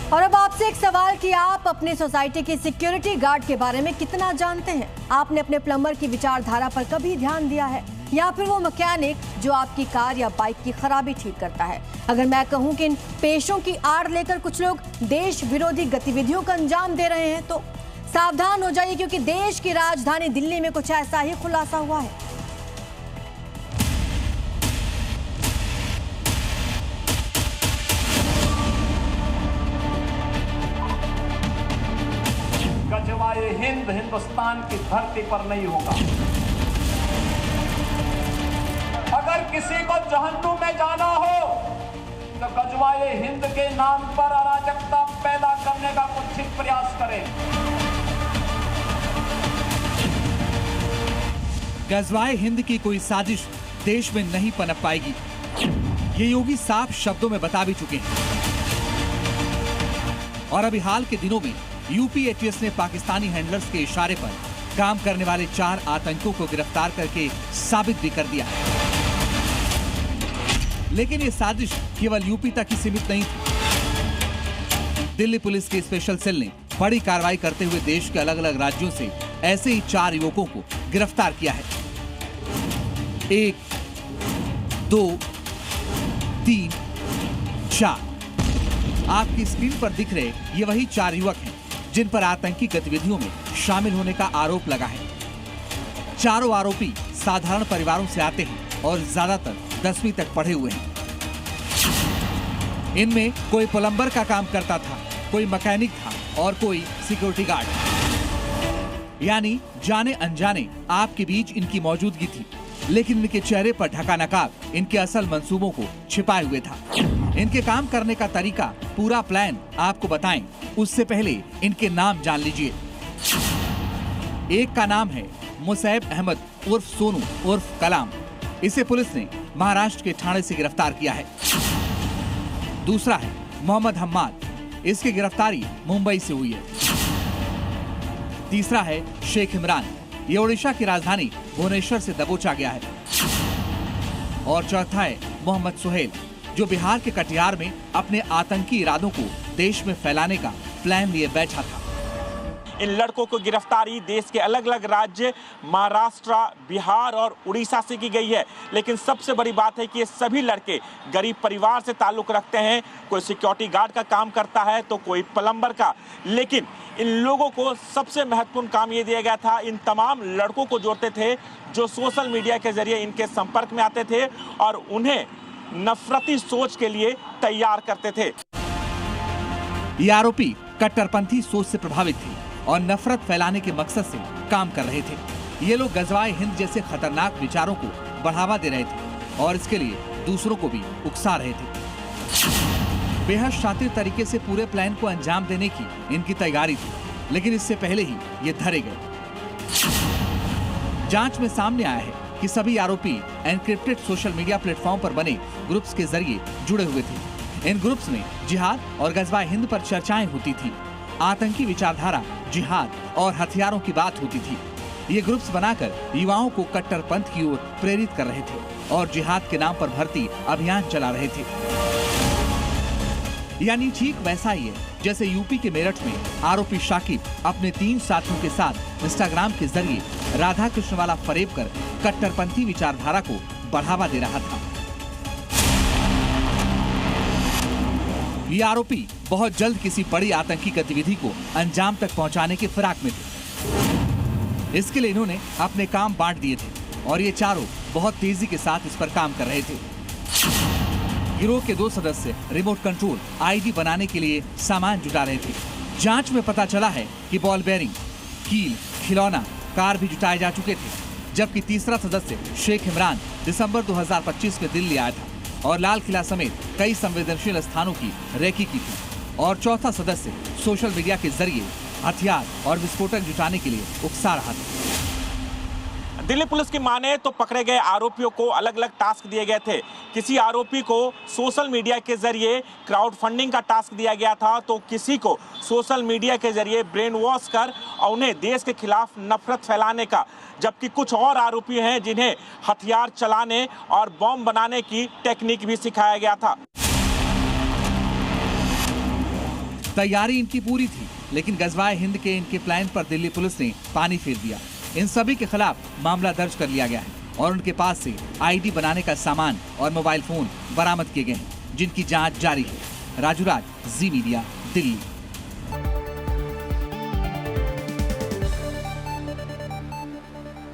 और अब आपसे एक सवाल कि आप अपनी सोसाइटी की सिक्योरिटी गार्ड के बारे में कितना जानते हैं? आपने अपने प्लम्बर की विचारधारा पर कभी ध्यान दिया है, या फिर वो मैकेनिक जो आपकी कार या बाइक की खराबी ठीक करता है? अगर मैं कहूं कि इन पेशों की आड़ लेकर कुछ लोग देश विरोधी गतिविधियों को अंजाम दे रहे हैं, तो सावधान हो जाइए, क्योंकि देश की राजधानी दिल्ली में कुछ ऐसा ही खुलासा हुआ है। गजवाए हिंद हिंदुस्तान की धरती पर नहीं होगा। अगर किसी को जहन्नुम में जाना हो तो गजवाए हिंद के नाम पर अराजकता पैदा करने का कुछ प्रयास करें। गजवाए हिंद की कोई साजिश देश में नहीं पनप पाएगी, ये योगी साफ शब्दों में बता भी चुके हैं। और अभी हाल के दिनों में यूपी एटीएस ने पाकिस्तानी हैंडलर्स के इशारे पर काम करने वाले 4 आतंकियों को गिरफ्तार करके साबित भी कर दिया है। लेकिन ये साजिश केवल यूपी तक ही सीमित नहीं थी। दिल्ली पुलिस के स्पेशल सेल ने बड़ी कार्रवाई करते हुए देश के अलग अलग राज्यों से ऐसे ही 4 युवकों को गिरफ्तार किया है। 1, 2, 3, 4। आपकी स्क्रीन पर दिख रहे ये वही 4 युवक हैं जिन पर आतंकी गतिविधियों में शामिल होने का आरोप लगा है। चारों आरोपी साधारण परिवारों से आते हैं और ज्यादातर 10वीं तक पढ़े हुए हैं। इनमें कोई प्लम्बर का काम करता था, कोई मैकेनिक था और कोई सिक्योरिटी गार्ड। यानी जाने अनजाने आपके बीच इनकी मौजूदगी थी, लेकिन इनके चेहरे पर ढका नकाब इनके असल मंसूबों को छिपाए हुए था। इनके काम करने का तरीका, पूरा प्लान आपको बताएं, उससे पहले इनके नाम जान लीजिए। एक का नाम है मुसैब अहमद उर्फ सोनू उर्फ कलाम। इसे पुलिस ने महाराष्ट्र के ठाणे से गिरफ्तार किया है। दूसरा है मोहम्मद हम्माद, इसकी गिरफ्तारी मुंबई से हुई है। तीसरा है शेख इमरान, ये ओडिशा की राजधानी भुवनेश्वर से दबोचा गया है। और चौथा है मोहम्मद सुहेल, जो बिहार के कटिहार में अपने आतंकी इरादों को देश में फैलाने का प्लान लिए बैठा था। इन लड़कों को गिरफ्तारी देश के अलग अलग राज्य महाराष्ट्र, बिहार और उड़ीसा से की गई है। लेकिन सबसे बड़ी बात है कि ये सभी लड़के गरीब परिवार से ताल्लुक रखते हैं। कोई सिक्योरिटी गार्ड का काम करता है तो कोई प्लम्बर का। लेकिन इन लोगों को सबसे महत्वपूर्ण काम ये दिया गया था, इन तमाम लड़कों को जोड़ते थे जो सोशल मीडिया के जरिए इनके संपर्क में आते थे और उन्हें नफरती सोच के लिए तैयार करते थे। ये आरोपी कट्टरपंथी सोच से प्रभावित थे और नफरत फैलाने के मकसद से काम कर रहे थे। ये लोग गजवाए हिंद जैसे खतरनाक विचारों को बढ़ावा दे रहे थे और इसके लिए दूसरों को भी उकसा रहे थे। बेहद शातिर तरीके से पूरे प्लान को अंजाम देने की इनकी तैयारी थी, लेकिन इससे पहले ही ये धरे गए। जांच में सामने आया है कि सभी आरोपी एनक्रिप्टेड सोशल मीडिया प्लेटफॉर्म पर बने ग्रुप्स के जरिए जुड़े हुए थे। इन ग्रुप्स में जिहाद और गजवाए हिंद पर चर्चाएं होती थी। आतंकी विचारधारा, जिहाद और हथियारों की बात होती थी। ये ग्रुप्स बनाकर युवाओं को कट्टरपंथ की ओर प्रेरित कर रहे थे और जिहाद के नाम पर भर्ती अभियान चला रहे थे। यानी ठीक वैसा ही है जैसे यूपी के मेरठ में आरोपी शाकिब अपने 3 साथियों के साथ इंस्टाग्राम के जरिए राधा कृष्ण वाला फरेब कर कट्टरपंथी विचारधारा को बढ़ावा दे रहा था। ये आरोपी बहुत जल्द किसी बड़ी आतंकी गतिविधि को अंजाम तक पहुंचाने के फिराक में थे। इसके लिए इन्होंने अपने काम बांट दिए थे और ये चारों बहुत तेजी के साथ इस पर काम कर रहे थे। गिरोह के 2 सदस्य रिमोट कंट्रोल आईडी बनाने के लिए सामान जुटा रहे थे। जांच में पता चला है कि बॉल बेयरिंग, कील, खिलौना, कार भी जुटाए जा चुके थे। जबकि तीसरा सदस्य शेख इमरान दिसंबर 2025 में दिल्ली आया था और लाल किला समेत कई संवेदनशील स्थानों की रेकी की थी। और चौथा सदस्य सोशल मीडिया के जरिए हथियार और विस्फोटक जुटाने के लिए उकसा रहा था। दिल्ली पुलिस की माने तो पकड़े गए आरोपियों को अलग अलग टास्क दिए गए थे। किसी आरोपी को सोशल मीडिया के जरिए क्राउड फंडिंग का टास्क दिया गया था, तो किसी को सोशल मीडिया के जरिए ब्रेन वॉश कर और उन्हें देश के खिलाफ नफरत फैलाने का। जबकि कुछ और आरोपी हैं जिन्हें हथियार चलाने और बम बनाने की टेक्निक भी सिखाया गया था। तैयारी इनकी पूरी थी, लेकिन गजवाए हिंद के इनके प्लान पर दिल्ली पुलिस ने पानी फेर दिया। इन सभी के खिलाफ मामला दर्ज कर लिया गया है और उनके पास से आईडी बनाने का सामान और मोबाइल फोन बरामद किए गए हैं, जिनकी जांच जारी है। राजू राज, जी मीडिया, दिल्ली।